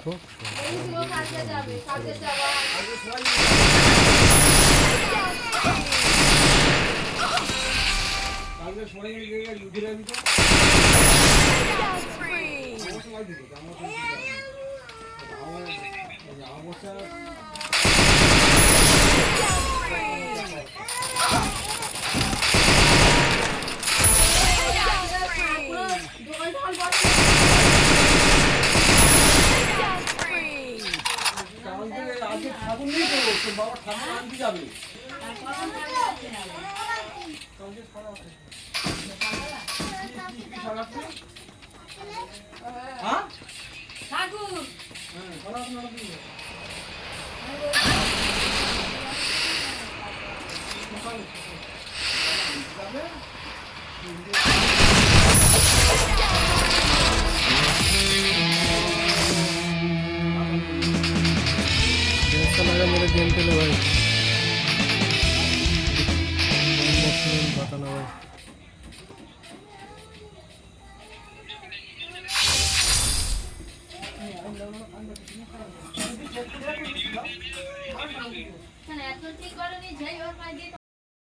দেখো বাবা ঠাকুর আনতে যাবে मेरा गेम खेलो भाई बताना भाई ঠিক করনি যাই ওর পায়ে দিয়ে